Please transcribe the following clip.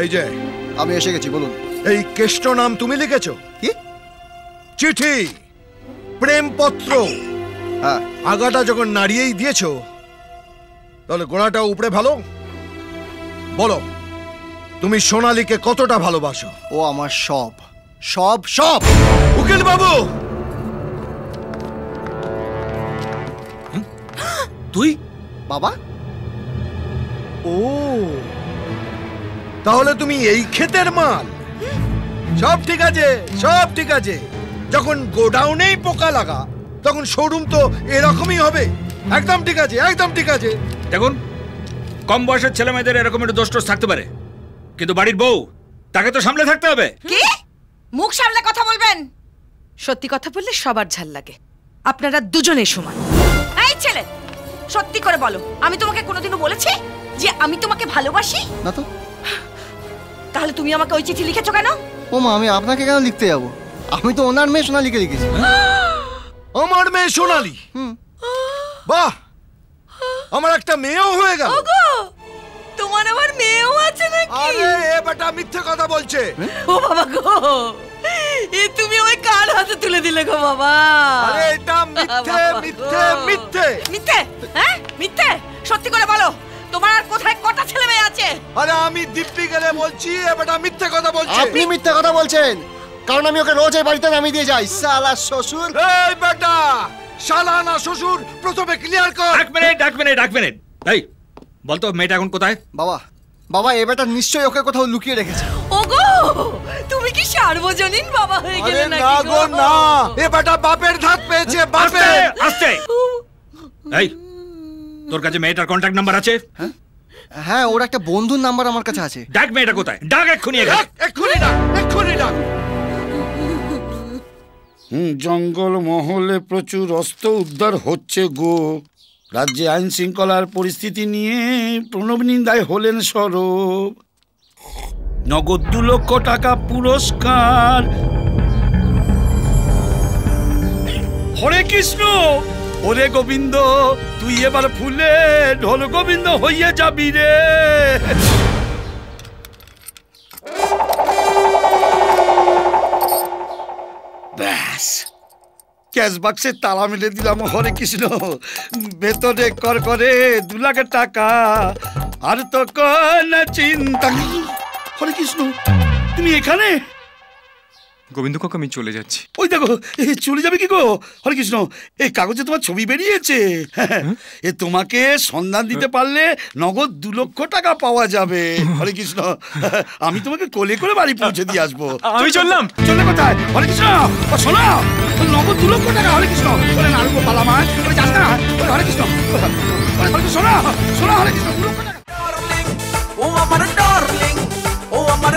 এই যে আমি এসে গেছি, বলুন। এই কেষ্ট নাম তুমি লিখেছো? কি? চিঠি, প্রেমপত্র। হ্যাঁ। আগাটা যখন নাড়িয়েই দিয়েছো, তাহলে গোড়াটা উপরে ভালো। বলো, তুমি সোনালীকে কতটা ভালোবাসো? ও আমার সব সব সব। উকিল বাবু, তুই? বাবা? ও, তাহলে তুমি এই ক্ষেতের মাল? সব ঠিক আছে, সব ঠিক আছে। যখন গোডাউনেই পোকা লাগা, তখন শোরুম তো এরকমই হবে। একদম ঠিক আছে, একদম ঠিক আছে। দেখুন, কম বয়সের ছেলে মেয়েদের এরকম একটু দোষ টোষ থাকতে পারে, কিন্তু বাড়ির বউ, তাকে তো সামলে থাকতে হবে। কি? মুখ সামলে কথা বলবেন। সত্যি কথা বললে সবার ঝাল লাগে। আপনারা দুজনেই সমান। এই ছেলে, সত্যি করে বলো, আমি তোমাকে কোনোদিনও বলেছি যে আমি তোমাকে ভালোবাসি? না তো। তাহলে তুমি আমাকে ওই চিঠি লিখেছো কেন? ও মা, আমি আপনাকে কেন লিখতে যাব? আমি তো ওনার মেয়ে সোনালীকে লিখেছি। আমার মেয়ে সোনালী? বাহ, আমার একটা মেয়েও হয়ে গেল। তোমার আবার মেয়েও আছে নাকি? আরে এ বেটা মিথ্যে কথা বলছে। ও বাবা গো, এ তুমি ওই কার হাতে তুলে দিলে গো বাবা? আরে এটা মিথ্যে মিথ্যে মিথ্যে মিথ্যে। হ্যাঁ মিথ্যে? সত্যি করে বলো, তোমার আর কোথায় কটা ছেলে মেয়ে আছে? আরে আমি দিব্যি গেলে বলছি, এ বেটা মিথ্যে কথা বলছে। আপনি মিথ্যে কথা বলছেন, কারণ আমি ওকে রোজ এই বাড়িতে নামিয়ে দিয়ে যাই। শালা শ্বশুর। এই বেটা, শালা না শ্বশুর, প্রথমে ক্লিয়ার কর। এক মিনিট। এই বলতো, মেয়েটা এখন কোথায়? বাবা, বাবা এ বেটা নিশ্চয়ই ওকে কোথাও লুকিয়ে রেখেছে। ওগো, তুমি কি সার্বজনীন বাবা হয়ে গেলে আরে নাকি না গো গো? না, এ বেটা বাপের ধাত পেয়েছে, বাপের। আস্তে। এই, তোর কাছে মেয়েটার কন্ট্যাক্ট নাম্বার আছে? হ্যাঁ, ওর একটা বন্ধুর নাম্বার আমার কাছে আছে। ডাক মেয়েটা কোথায়, ডাক এক্ষুনি। এক্ষুনি ডাক, এক্ষুনি ডাক। জঙ্গল মহলে প্রচুর অস্ত্র উদ্ধার হচ্ছে গো। রাজ্যে আইন শৃঙ্খলার পরিস্থিতি নিয়ে প্রণব নিন্দায় হলেন সরব। নগদ 2 লক্ষ টাকা পুরস্কার। হরে কৃষ্ণ, ওরে গোবিন্দ, তুই এবার ফুলে ঢোল গোবিন্দ হইয়া যাবি রে। ব্যাস, ক্যাশ বাক্সে তালা মেরে দিলাম। হরে কৃষ্ণ, ভেতরে কর করে 2 লাখ টাকা, আর তো কোন চিন্তা। হরে কৃষ্ণ, তুমি এখানে? গোবিন্দ কাকা, আমি চলে যাচ্ছি। ওই দেখো, চলে যাবে কি গো? হরে কৃষ্ণ, এই কাগজে তোমার ছবি বেরিয়েছে। এ তোমাকে সন্ধান দিতে পারলে নগদ 2 লক্ষ টাকা পাওয়া যাবে। হরে কৃষ্ণ, আমি তোমাকে কোলে করে বাড়ি পৌঁছে দিয়ে আসবো। আমি চললাম। চলে কোথায়? হরে কৃষ্ণ, শোনো, নগদ 2 লক্ষ টাকা। হরে কৃষ্ণ, বলে নাড়বো পালামায়, বলে যাস না। হরে কৃষ্ণ, শোনো, হরে কৃষ্ণ, 2 লক্ষ টাকা। ও আমার ডার্লিং, ও আমার